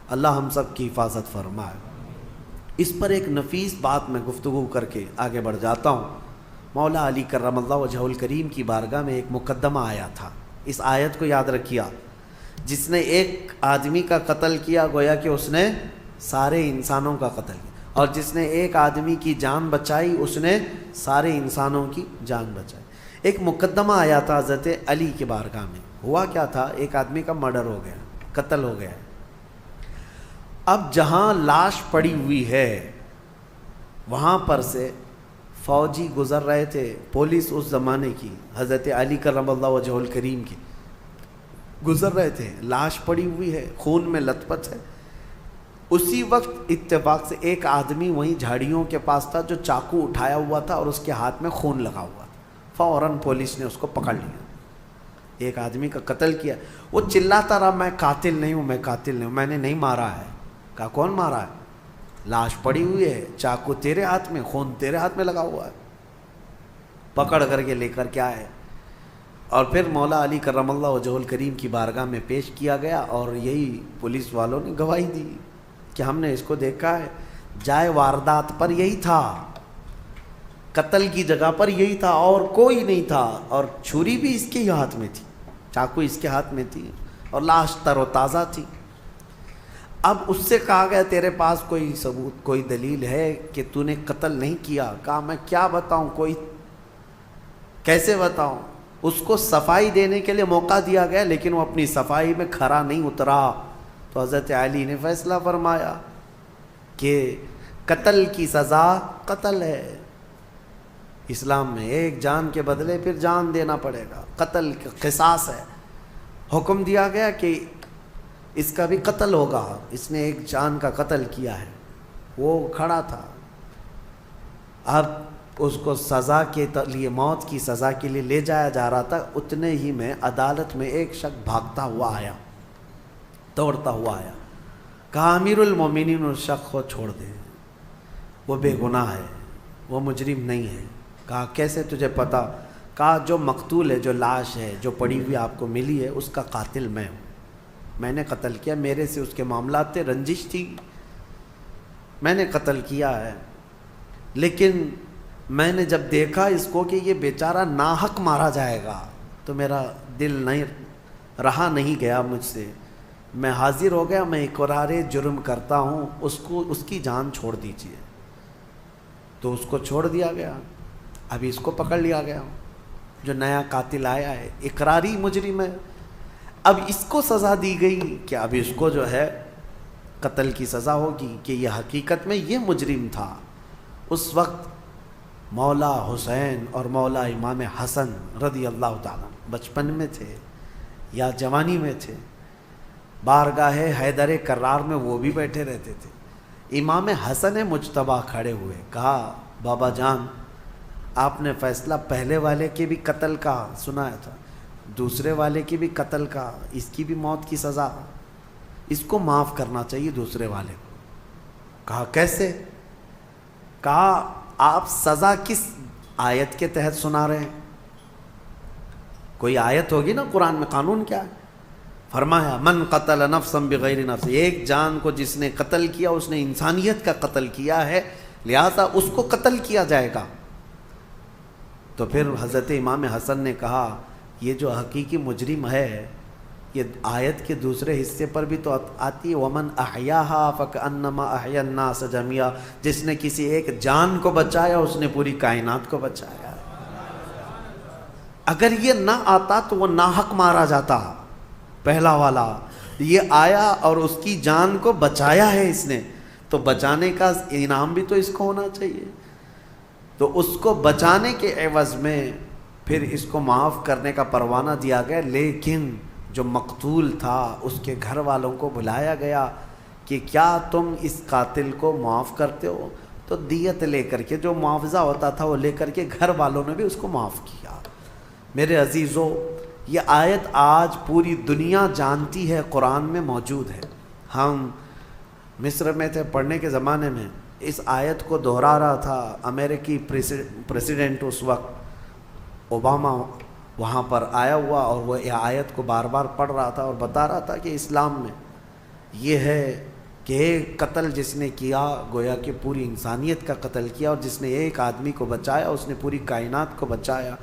اللہ ہم سب کی حفاظت فرمائے۔ اس پر ایک نفیس بات میں گفتگو کر کے آگے بڑھ جاتا ہوں۔ مولا علی کرم اللہ وجہہ الکریم کی بارگاہ میں ایک مقدمہ آیا تھا، اس آیت کو یاد رکھیا، جس نے ایک آدمی کا قتل کیا گویا کہ اس نے سارے انسانوں کا قتل کیا، اور جس نے ایک آدمی کی جان بچائی اس نے سارے انسانوں کی جان بچائی۔ ایک مقدمہ آیا تھا حضرت علی کی بارگاہ میں۔ ہوا کیا تھا، ایک آدمی کا مرڈر ہو گیا، قتل ہو گیا۔ اب جہاں لاش پڑی ہوئی ہے وہاں پر سے فوجی گزر رہے تھے، پولیس اس زمانے کی حضرت علی کرم اللہ وجہہ الکریم کی گزر رہے تھے، لاش پڑی ہوئی ہے، خون میں لت پت ہے۔ اسی وقت اتفاق سے ایک آدمی وہیں جھاڑیوں کے پاس تھا جو چاقو اٹھایا ہوا تھا اور اس کے ہاتھ میں خون لگا ہوا تھا۔ فوراً پولیس نے اس کو پکڑ لیا، ایک آدمی کا قتل کیا۔ وہ چلاتا رہا میں قاتل نہیں ہوں، میں قاتل نہیں ہوں، میں نے نہیں مارا ہے۔ کہا کون مارا ہے؟ لاش پڑی ہوئی ہے، چاقو تیرے ہاتھ میں، خون تیرے ہاتھ میں لگا ہوا ہے۔ پکڑ کر کے لے کر کے آئے اور پھر مولا علی کرم اللہ وجہہ الکریم کی بارگاہ میں پیش کیا گیا، اور یہی پولیس والوں نے گواہی دی کہ ہم نے اس کو دیکھا ہے، جائے واردات پر یہی تھا، قتل کی جگہ پر یہی تھا اور کوئی نہیں تھا، اور چھری بھی اس کے ہی ہاتھ میں تھی، چاقو اس کے ہاتھ میں تھی، اور لاش تر و تازہ تھی۔ اب اس سے کہا گیا تیرے پاس کوئی ثبوت، کوئی دلیل ہے کہ تو نے قتل نہیں کیا؟ کہا میں کیا بتاؤں، کوئی کیسے بتاؤں؟ اس کو صفائی دینے کے لیے موقع دیا گیا لیکن وہ اپنی صفائی میں کھرا نہیں اترا، تو حضرت علی نے فیصلہ فرمایا کہ قتل کی سزا قتل ہے، اسلام میں ایک جان کے بدلے پھر جان دینا پڑے گا، قتل قصاص ہے۔ حکم دیا گیا کہ اس کا بھی قتل ہوگا، اس نے ایک جان کا قتل کیا ہے۔ وہ کھڑا تھا، اب اس کو سزا کے لیے، موت کی سزا کے لیے لے جایا جا رہا تھا، اتنے ہی میں عدالت میں ایک شخص بھاگتا ہوا آیا، دوڑتا ہوا آیا، کہا امیر المومنین اس شخص کو چھوڑ دیں، وہ بے گناہ ہے، وہ مجرم نہیں ہے۔ کہا کیسے تجھے پتا؟ کہا جو مقتول ہے، جو لاش ہے جو پڑی ہوئی آپ کو ملی ہے، اس کا قاتل میں ہوں، میں نے قتل کیا، میرے سے اس کے معاملات تھے، رنجش تھی، میں نے قتل کیا ہے۔ لیکن میں نے جب دیکھا اس کو کہ یہ بیچارہ ناحق مارا جائے گا تو میرا دل نہیں رہا، نہیں گیا مجھ سے، میں حاضر ہو گیا، میں اقرار جرم کرتا ہوں، اس کی جان چھوڑ دیجیے۔ تو اس کو چھوڑ دیا گیا، ابھی اس کو پکڑ لیا گیا، جو نیا قاتل آیا ہے اقراری مجرم ہے۔ اب اس کو سزا دی گئی کہ اب اس کو جو ہے قتل کی سزا ہوگی کہ یہ حقیقت میں یہ مجرم تھا۔ اس وقت مولا حسین اور مولا امام حسن رضی اللہ تعالیٰ بچپن میں تھے یا جوانی میں تھے، بارگاہ حیدر کرار میں وہ بھی بیٹھے رہتے تھے۔ امام حسن مجتبیٰ کھڑے ہوئے، کہا بابا جان آپ نے فیصلہ پہلے والے کے بھی قتل کا سنایا تھا، دوسرے والے کی بھی قتل کا، اس کی بھی موت کی سزا، اس کو معاف کرنا چاہیے دوسرے والے کو۔ کہا کیسے؟ کہا آپ سزا کس آیت کے تحت سنا رہے ہیں؟ کوئی آیت ہوگی نا قرآن میں، قانون کیا ہے؟ فرمایا من قتل نفسا بغیر نفس، ایک جان کو جس نے قتل کیا اس نے انسانیت کا قتل کیا ہے، لہذا اس کو قتل کیا جائے گا۔ تو پھر حضرت امام حسن نے کہا یہ جو حقیقی مجرم ہے، یہ آیت کے دوسرے حصے پر بھی تو آتی ہے ومن احیاها فکأنما احیا الناس جميعا، جس نے کسی ایک جان کو بچایا اس نے پوری کائنات کو بچایا۔ اگر یہ نہ آتا تو وہ ناحق مارا جاتا، پہلا والا یہ آیا اور اس کی جان کو بچایا ہے اس نے، تو بچانے کا انعام بھی تو اس کو ہونا چاہیے۔ تو اس کو بچانے کے عوض میں پھر اس کو معاف کرنے کا پروانہ دیا گیا، لیکن جو مقتول تھا اس کے گھر والوں کو بلایا گیا کہ کیا تم اس قاتل کو معاف کرتے ہو؟ تو دیت لے کر کے، جو معاوضہ ہوتا تھا وہ لے کر کے گھر والوں نے بھی اس کو معاف کیا۔ میرے عزیزو، یہ آیت آج پوری دنیا جانتی ہے، قرآن میں موجود ہے۔ ہم مصر میں تھے پڑھنے کے زمانے میں، اس آیت کو دہرا رہا تھا امریکی پریسیڈنٹ اس وقت اوباما، وہاں پر آیا ہوا اور وہ یہ آیت کو بار بار پڑھ رہا تھا اور بتا رہا تھا کہ اسلام میں یہ ہے کہ ایک قتل جس نے کیا گویا کہ پوری انسانیت کا قتل کیا، اور جس نے ایک آدمی کو بچایا اس نے پوری کائنات کو بچایا۔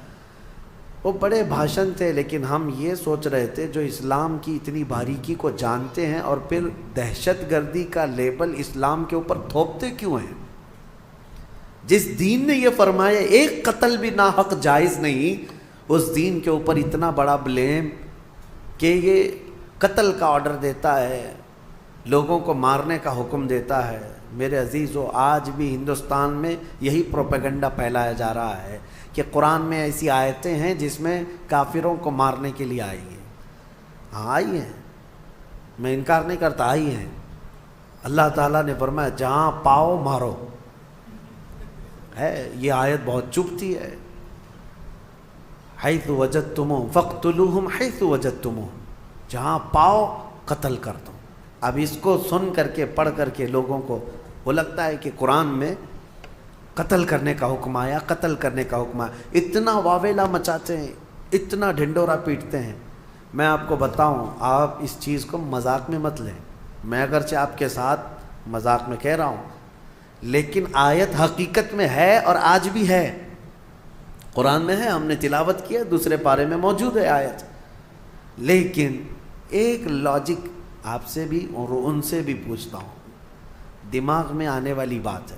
وہ بڑے بھاشن تھے، لیکن ہم یہ سوچ رہے تھے جو اسلام کی اتنی باریکی کو جانتے ہیں اور پھر دہشت گردی کا لیبل اسلام کے اوپر تھوپتے کیوں ہیں؟ جس دین نے یہ فرمایا ایک قتل بھی ناحق جائز نہیں، اس دین کے اوپر اتنا بڑا بلیم کہ یہ قتل کا آرڈر دیتا ہے، لوگوں کو مارنے کا حکم دیتا ہے، میرے عزیزو آج بھی ہندوستان میں یہی پروپیگنڈا پھیلایا جا رہا ہے کہ قرآن میں ایسی آیتیں ہیں جس میں کافروں کو مارنے کے لیے آئی ہیں. ہاں آئی ہیں, میں انکار نہیں کرتا, آئی ہیں. اللہ تعالیٰ نے فرمایا جہاں پاؤ مارو ہے. یہ آیت بہت چبھتی ہے. حیث وجدتموہم فاقتلوہم حیث وجدتموہم, جہاں پاؤ قتل کر دو. اب اس کو سن کر کے پڑھ کر کے لوگوں کو وہ لگتا ہے کہ قرآن میں قتل کرنے کا حکم آیا, قتل کرنے کا حکم آیا. اتنا واویلا مچاتے ہیں, اتنا ڈھنڈورا پیٹتے ہیں. میں آپ کو بتاؤں, آپ اس چیز کو مذاق میں مت لیں. میں اگرچہ آپ کے ساتھ مذاق میں کہہ رہا ہوں, لیکن آیت حقیقت میں ہے اور آج بھی ہے. قرآن میں ہے, ہم نے تلاوت کیا, دوسرے پارے میں موجود ہے آیت. لیکن ایک لاجک آپ سے بھی اور ان سے بھی پوچھتا ہوں, دماغ میں آنے والی بات ہے.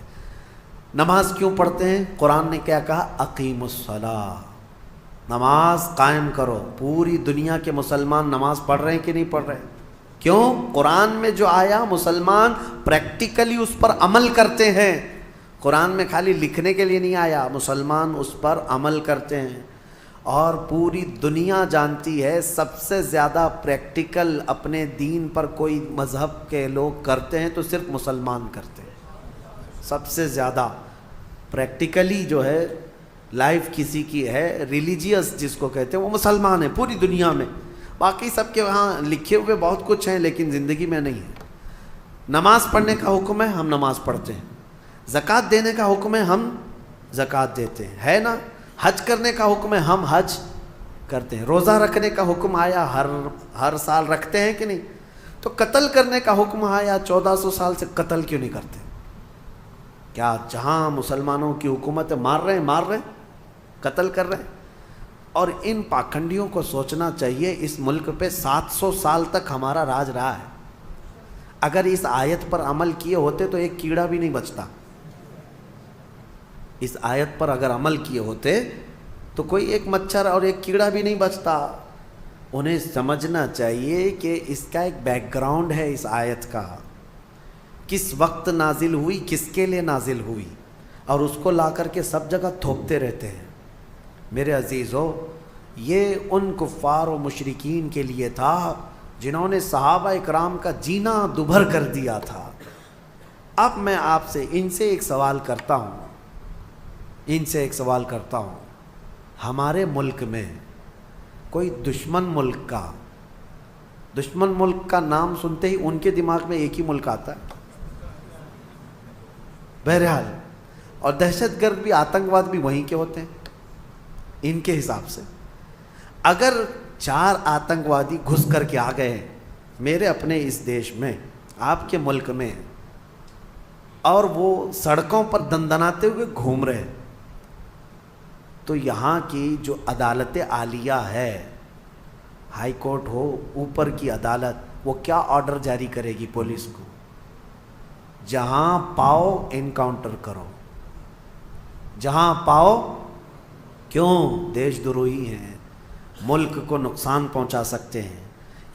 نماز کیوں پڑھتے ہیں؟ قرآن نے کیا کہا؟ اقیموا الصلاۃ, نماز قائم کرو. پوری دنیا کے مسلمان نماز پڑھ رہے ہیں کہ نہیں پڑھ رہے؟ کیوں؟ قرآن میں جو آیا مسلمان پریکٹیکلی اس پر عمل کرتے ہیں. قرآن میں خالی لکھنے کے لیے نہیں آیا, مسلمان اس پر عمل کرتے ہیں. اور پوری دنیا جانتی ہے سب سے زیادہ پریکٹیکل اپنے دین پر کوئی مذہب کے لوگ کرتے ہیں تو صرف مسلمان کرتے ہیں. سب سے زیادہ پریکٹیکلی جو ہے لائف کسی کی ہے ریلیجیس جس کو کہتے ہیں, وہ مسلمان ہیں پوری دنیا میں. باقی سب کے وہاں لکھے ہوئے بہت کچھ ہیں لیکن زندگی میں نہیں ہے. نماز پڑھنے کا حکم ہے, ہم نماز پڑھتے ہیں. زکوٰۃ دینے کا حکم ہے, ہم زکوٰۃ دیتے ہیں, ہے نا. حج کرنے کا حکم ہے, ہم حج کرتے ہیں. روزہ رکھنے کا حکم آیا, ہر سال رکھتے ہیں کہ نہیں. تو قتل کرنے کا حکم آیا, 1400 سال سے قتل کیوں نہیں کرتے؟ کیا جہاں مسلمانوں کی حکومت ہے مار رہے ہیں, قتل کر رہے ہیں. اور ان پاکھنڈیوں کو سوچنا چاہیے, اس ملک پہ 700 سال تک ہمارا راج رہا ہے. اگر اس آیت پر عمل کیے ہوتے تو ایک کیڑا بھی نہیں بچتا. اس آیت پر اگر عمل کیے ہوتے تو کوئی ایک مچھر اور ایک کیڑا بھی نہیں بچتا. انہیں سمجھنا چاہیے کہ اس کا ایک بیک گراؤنڈ ہے اس آیت کا, کس وقت نازل ہوئی, کس کے لیے نازل ہوئی, اور اس کو لا کر کے سب جگہ تھوپتے رہتے ہیں. میرے عزیزو, یہ ان کفار و مشرکین کے لیے تھا جنہوں نے صحابہ اکرام کا جینا دوبھر کر دیا تھا. اب میں آپ سے ان سے ایک سوال کرتا ہوں, ہمارے ملک میں کوئی دشمن ملک کا نام سنتے ہی ان کے دماغ میں ایک ہی ملک آتا ہے بہرحال, اور دہشت گرد بھی, آتنکواد بھی وہیں کے ہوتے ہیں ان کے حساب سے. اگر 4 آتنکوادی گھس کر کے آ گئے میرے اپنے اس دیش میں, آپ کے ملک میں, اور وہ سڑکوں پر دندناتے ہوئے گھوم رہے, تو یہاں کی جو عدالت عالیہ ہے, ہائی کورٹ ہو, اوپر کی عدالت, وہ کیا آرڈر جاری کرے گی پولیس کو؟ جہاں پاؤ انکاؤنٹر کرو, جہاں پاؤ. کیوں؟ دیش دروہی ہیں, ملک کو نقصان پہنچا سکتے ہیں,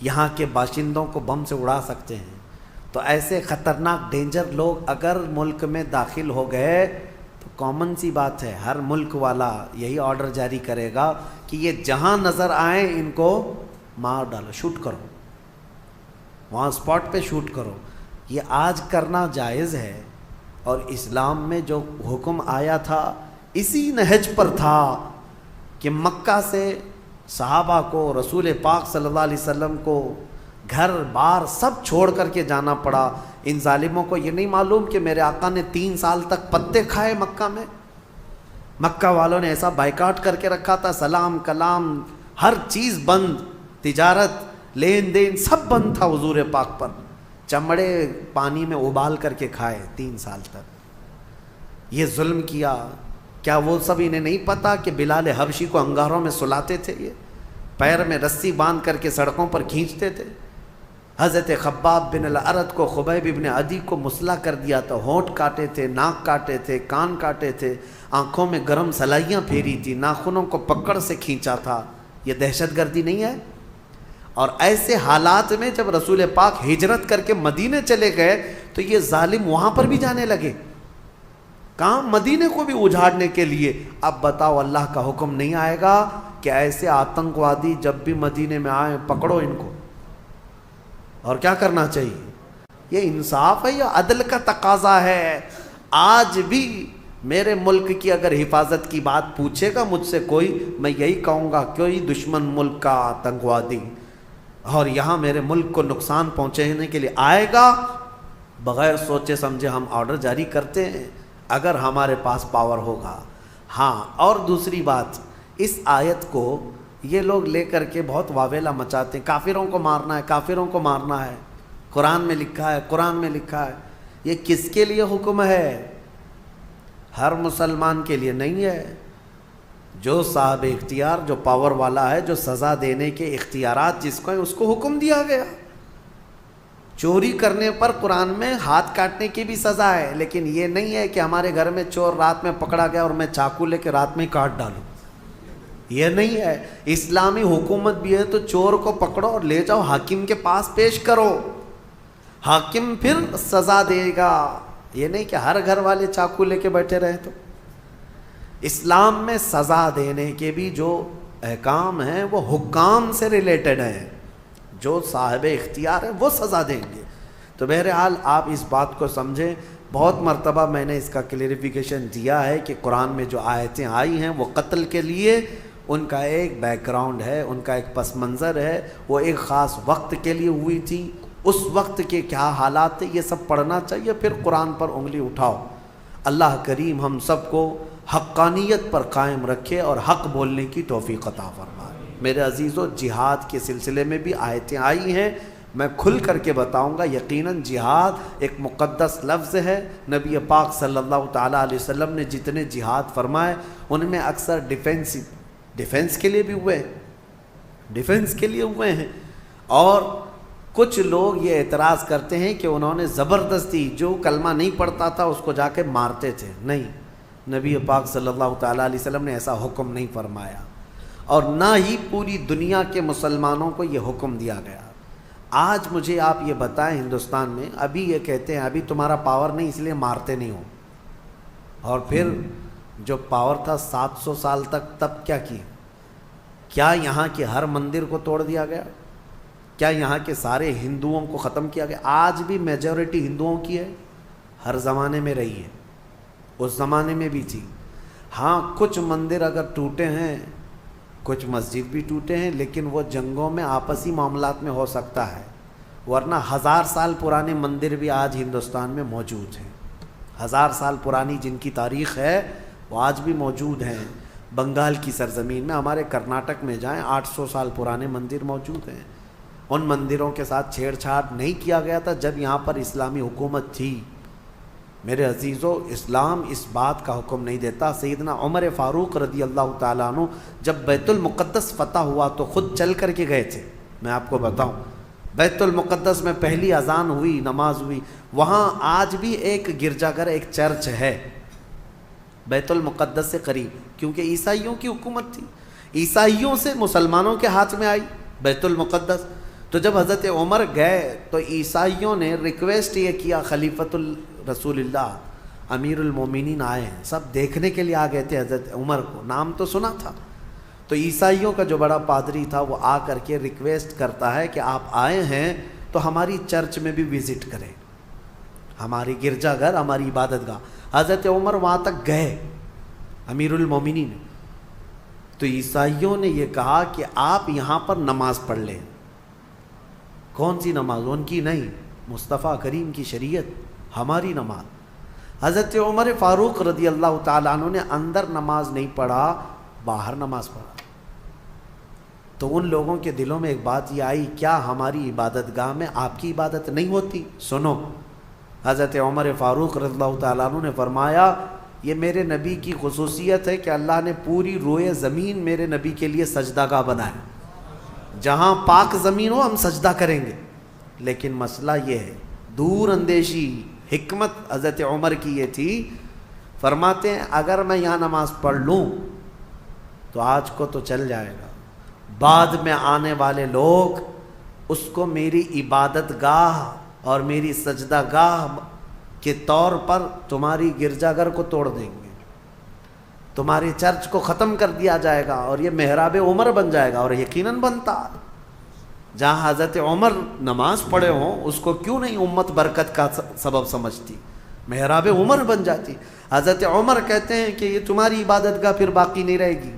یہاں کے باشندوں کو بم سے اڑا سکتے ہیں. تو ایسے خطرناک ڈینجر لوگ اگر ملک میں داخل ہو گئے تو کامن سی بات ہے, ہر ملک والا یہی آرڈر جاری کرے گا کہ یہ جہاں نظر آئیں ان کو مار ڈالو, شوٹ کرو, وہاں اسپاٹ پہ شوٹ کرو. یہ آج کرنا جائز ہے, اور اسلام میں جو حکم آیا تھا اسی نہج پر تھا کہ مکہ سے صحابہ کو, رسول پاک صلی اللہ علیہ وسلم کو گھر بار سب چھوڑ کر کے جانا پڑا. ان ظالموں کو یہ نہیں معلوم کہ میرے آقا نے 3 سال تک پتے کھائے مکہ میں. مکہ والوں نے ایسا بائیکاٹ کر کے رکھا تھا, سلام کلام ہر چیز بند, تجارت لین دین سب بند تھا حضور پاک پر. چمڑے پانی میں ابال کر کے کھائے 3 سال تک. یہ ظلم کیا. کیا وہ سب انہیں نہیں پتا کہ بلال حبشی کو انگاروں میں سلاتے تھے, یہ پیر میں رسی باندھ کر کے سڑکوں پر کھینچتے تھے. حضرت خباب بن الارت کو, خبیب ابن عدی کو مسلح کر دیا تھا, ہونٹ کاٹے تھے, ناک کاٹے تھے, کان کاٹے تھے, آنکھوں میں گرم سلائیاں پھیری تھی, ناخنوں کو پکڑ سے کھینچا تھا. یہ دہشت گردی نہیں ہے؟ اور ایسے حالات میں جب رسول پاک ہجرت کر کے مدینے چلے گئے تو یہ ظالم وہاں پر بھی جانے لگے، کہاں؟ مدینے کو بھی اجاڑنے کے لیے۔ اب بتاؤ اللہ کا حکم نہیں آئے گا کہ ایسے آتنکوادی جب بھی مدینے میں آئیں پکڑو ان کو؟ اور کیا کرنا چاہیے؟ یہ انصاف ہے یا عدل کا تقاضا ہے؟ آج بھی میرے ملک کی اگر حفاظت کی بات پوچھے گا مجھ سے کوئی، میں یہی کہوں گا کوئی دشمن ملک کا آتنکوادی اور یہاں میرے ملک کو نقصان پہنچانے کے لیے آئے گا، بغیر سوچے سمجھے ہم آرڈر جاری کرتے ہیں اگر ہمارے پاس پاور ہوگا۔ ہاں، اور دوسری بات، اس آیت کو یہ لوگ لے کر کے بہت واویلا مچاتے ہیں، کافروں کو مارنا ہے، کافروں کو مارنا ہے، قرآن میں لکھا ہے، قرآن میں لکھا ہے۔ یہ کس کے لیے حکم ہے؟ ہر مسلمان کے لیے نہیں ہے۔ جو صاحب اختیار، جو پاور والا ہے، جو سزا دینے کے اختیارات جس کو ہیں، اس کو حکم دیا گیا۔ چوری کرنے پر قرآن میں ہاتھ کاٹنے کی بھی سزا ہے، لیکن یہ نہیں ہے کہ ہمارے گھر میں چور رات میں پکڑا گیا اور میں چاقو لے کے رات میں کاٹ ڈالوں، یہ نہیں ہے۔ اسلامی حکومت بھی ہے تو چور کو پکڑو اور لے جاؤ حاکم کے پاس پیش کرو، حاکم پھر سزا دے گا، یہ نہیں کہ ہر گھر والے چاقو لے کے بیٹھے رہے۔ تو اسلام میں سزا دینے کے بھی جو احکام ہیں وہ حکام سے ریلیٹڈ ہیں، جو صاحب اختیار ہے وہ سزا دیں گے۔ تو بہرحال آپ اس بات کو سمجھیں، بہت مرتبہ میں نے اس کا کلیریفیکیشن دیا ہے کہ قرآن میں جو آیتیں آئی ہیں وہ قتل کے لیے ان کا ایک بیک گراؤنڈ ہے، ان کا ایک پس منظر ہے، وہ ایک خاص وقت کے لیے ہوئی تھی، اس وقت کے کیا حالات تھے، یہ سب پڑھنا چاہیے، پھر قرآن پر انگلی اٹھاؤ۔ اللہ کریم ہم سب کو حقانیت پر قائم رکھے اور حق بولنے کی توفیق عطا فرمائے۔ میرے عزیزو، جہاد کے سلسلے میں بھی آیتیں آئی ہیں، میں کھل کر کے بتاؤں گا۔ یقیناً جہاد ایک مقدس لفظ ہے، نبی پاک صلی اللہ تعالیٰ علیہ وسلم نے جتنے جہاد فرمائے ان میں اکثر ڈیفنس کے لیے بھی ہوئے ہیں، ڈیفنس کے لیے ہوئے ہیں۔ اور کچھ لوگ یہ اعتراض کرتے ہیں کہ انہوں نے زبردستی جو کلمہ نہیں پڑھتا تھا اس کو جا کے مارتے تھے، نہیں، نبی پاک صلی اللہ تعالیٰ علیہ وسلم نے ایسا حکم نہیں فرمایا، اور نہ ہی پوری دنیا کے مسلمانوں کو یہ حکم دیا گیا۔ آج مجھے آپ یہ بتائیں، ہندوستان میں ابھی یہ کہتے ہیں ابھی تمہارا پاور نہیں اس لیے مارتے نہیں ہو، اور پھر جو پاور تھا 700 سال تک تب کیا کی؟ کیا یہاں کے ہر مندر کو توڑ دیا گیا؟ کیا یہاں کے سارے ہندوؤں کو ختم کیا گیا؟ آج بھی میجورٹی ہندوؤں کی ہے، ہر زمانے میں رہی ہے، اس زمانے میں بھی تھی۔ ہاں، کچھ مندر اگر ٹوٹے ہیں، کچھ مسجد بھی ٹوٹے ہیں، لیکن وہ جنگوں میں آپسی معاملات میں ہو سکتا ہے، ورنہ 1000 سال پرانے مندر بھی آج ہندوستان میں موجود ہیں، 1000 سال پرانی جن کی تاریخ ہے وہ آج بھی موجود ہیں۔ بنگال کی سرزمین میں، ہمارے کرناٹک میں جائیں، 800 سال پرانے مندر موجود ہیں۔ ان مندروں کے ساتھ چھیڑ چھاڑ نہیں کیا گیا تھا جب یہاں پر اسلامی حکومت تھی۔ میرے عزیزو، اسلام اس بات کا حکم نہیں دیتا۔ سیدنا عمر فاروق رضی اللہ تعالیٰ عنہ جب بیت المقدس فتح ہوا تو خود چل کر کے گئے تھے۔ میں آپ کو بتاؤں، بیت المقدس میں پہلی اذان ہوئی، نماز ہوئی، وہاں آج بھی ایک گرجا گھر، ایک چرچ ہے بیت المقدس سے قریب، کیونکہ عیسائیوں کی حکومت تھی، عیسائیوں سے مسلمانوں کے ہاتھ میں آئی بیت المقدس۔ تو جب حضرت عمر گئے تو عیسائیوں نے ریکویسٹ یہ کیا، خلیفۃ رسول اللہ امیر المومنین آئے ہیں، سب دیکھنے کے لیے آ گئے تھے حضرت عمر کو، نام تو سنا تھا۔ تو عیسائیوں کا جو بڑا پادری تھا وہ آ کر کے ریکویسٹ کرتا ہے کہ آپ آئے ہیں تو ہماری چرچ میں بھی وزٹ کریں، ہماری گرجا گھر، ہماری عبادت گاہ۔ حضرت عمر وہاں تک گئے، امیر المومنین، تو عیسائیوں نے یہ کہا کہ آپ یہاں پر نماز پڑھ لیں۔ کون سی نماز؟ ان کی نہیں، مصطفیٰ کریم کی شریعت، ہماری نماز۔ حضرت عمر فاروق رضی اللہ تعالیٰ عنہ نے اندر نماز نہیں پڑھا، باہر نماز پڑھا۔ تو ان لوگوں کے دلوں میں ایک بات یہ آئی، کیا ہماری عبادت گاہ میں آپ کی عبادت نہیں ہوتی؟ سنو، حضرت عمر فاروق رضی اللہ تعالیٰ عنہ نے فرمایا، یہ میرے نبی کی خصوصیت ہے کہ اللہ نے پوری روئے زمین میرے نبی کے لیے سجدہ گاہ بنایا، جہاں پاک زمین ہو ہم سجدہ کریں گے۔ لیکن مسئلہ یہ ہے، دور اندیشی حکمت حضرت عمر کی یہ تھی، فرماتے ہیں اگر میں یہاں نماز پڑھ لوں تو آج کو تو چل جائے گا، بعد میں آنے والے لوگ اس کو میری عبادت گاہ اور میری سجدہ گاہ کے طور پر تمہاری گرجا گھر کو توڑ دیں گے، تمہاری چرچ کو ختم کر دیا جائے گا اور یہ محراب عمر بن جائے گا۔ اور یقیناً بنتا، جہاں حضرت عمر نماز پڑھے ہوں اس کو کیوں نہیں امت برکت کا سبب سمجھتی، محراب عمر بن جاتی۔ حضرت عمر کہتے ہیں کہ یہ تمہاری عبادت گاہ پھر باقی نہیں رہے گی۔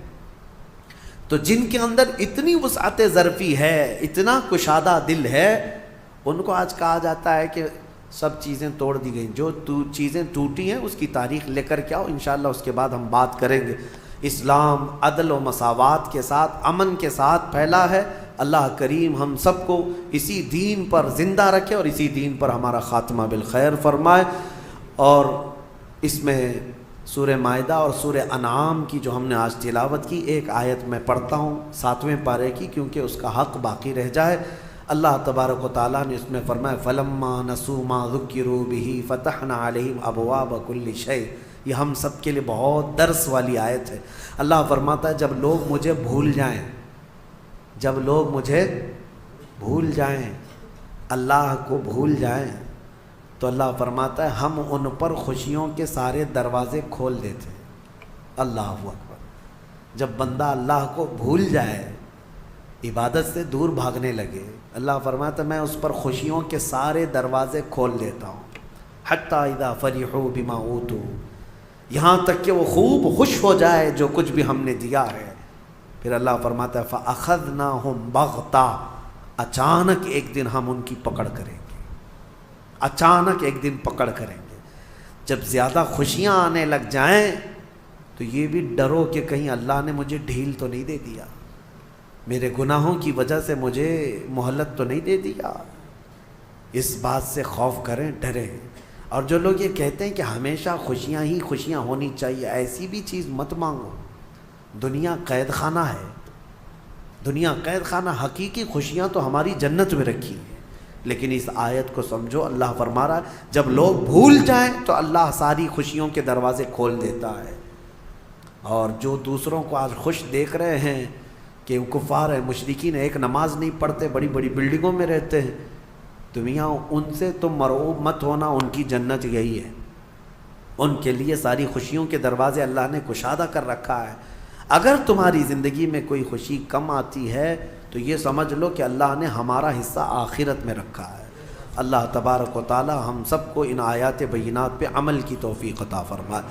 تو جن کے اندر اتنی وسعت ظرفی ہے، اتنا کشادہ دل ہے، ان کو آج کہا جاتا ہے کہ سب چیزیں توڑ دی گئیں، جو چیزیں ٹوٹی ہیں اس کی تاریخ لے کر کے آؤ، انشاءاللہ اس کے بعد ہم بات کریں گے۔ اسلام عدل و مساوات کے ساتھ، امن کے ساتھ پھیلا ہے۔ اللہ کریم ہم سب کو اسی دین پر زندہ رکھے اور اسی دین پر ہمارا خاتمہ بالخیر فرمائے۔ اور اس میں سورہ مائدہ اور سورہ انعام کی جو ہم نے آج تلاوت کی، ایک آیت میں پڑھتا ہوں 7ویں پارے کی، کیونکہ اس کا حق باقی رہ جائے۔ اللہ تبارک و تعالیٰ نے اس میں فرمایا فَلَمَّا نَسُوا مَا ذُكِّرُوا بِهِ فَتَحْنَا عَلَيْهِمْ أَبْوَابَ كُلِّ شَيْءٍ۔ یہ ہم سب کے لیے بہت درس والی آیت ہے۔ اللہ فرماتا ہے جب لوگ مجھے بھول جائیں، جب لوگ مجھے بھول جائیں، اللہ کو بھول جائیں، تو اللہ فرماتا ہے ہم ان پر خوشیوں کے سارے دروازے کھول دیتے ہیں۔ اللہ اکبر۔ جب بندہ اللہ کو بھول جائے، عبادت سے دور بھاگنے لگے، اللہ فرماتا ہے میں اس پر خوشیوں کے سارے دروازے کھول دیتا ہوں۔ حتیٰ اذا فرحوا بما اوتوا، یہاں تک کہ وہ خوب خوش ہو جائے جو کچھ بھی ہم نے دیا ہے۔ پھر اللہ فرماتا ہے فَأَخَذْنَاهُمْ بَغْتَةً، اچانک ایک دن ہم ان کی پکڑ کریں گے، اچانک ایک دن پکڑ کریں گے۔ جب زیادہ خوشیاں آنے لگ جائیں تو یہ بھی ڈرو کہ کہیں اللہ نے مجھے ڈھیل تو نہیں دے دیا، میرے گناہوں کی وجہ سے مجھے مہلت تو نہیں دے دیا۔ اس بات سے خوف کریں، ڈریں۔ اور جو لوگ یہ کہتے ہیں کہ ہمیشہ خوشیاں ہی خوشیاں ہونی چاہیے، ایسی بھی چیز مت مانگو۔ دنیا قید خانہ ہے، دنیا قید خانہ، حقیقی خوشیاں تو ہماری جنت میں رکھی ہیں۔ لیکن اس آیت کو سمجھو، اللہ فرما رہا ہے جب لوگ بھول جائیں تو اللہ ساری خوشیوں کے دروازے کھول دیتا ہے۔ اور جو دوسروں کو آج خوش دیکھ رہے ہیں کہ وہ کفار ہیں، مشرکین ہیں، ایک نماز نہیں پڑھتے، بڑی بڑی بلڈنگوں میں رہتے ہیں، تم یہاں ان سے تم مرعوب مت ہونا، ان کی جنت یہی ہے، ان کے لیے ساری خوشیوں کے دروازے اللہ نے کشادہ کر رکھا ہے۔ اگر تمہاری زندگی میں کوئی خوشی کم آتی ہے تو یہ سمجھ لو کہ اللہ نے ہمارا حصہ آخرت میں رکھا ہے۔ اللہ تبارک و تعالی ہم سب کو ان آیات بینات پہ عمل کی توفیق عطا فرمائے۔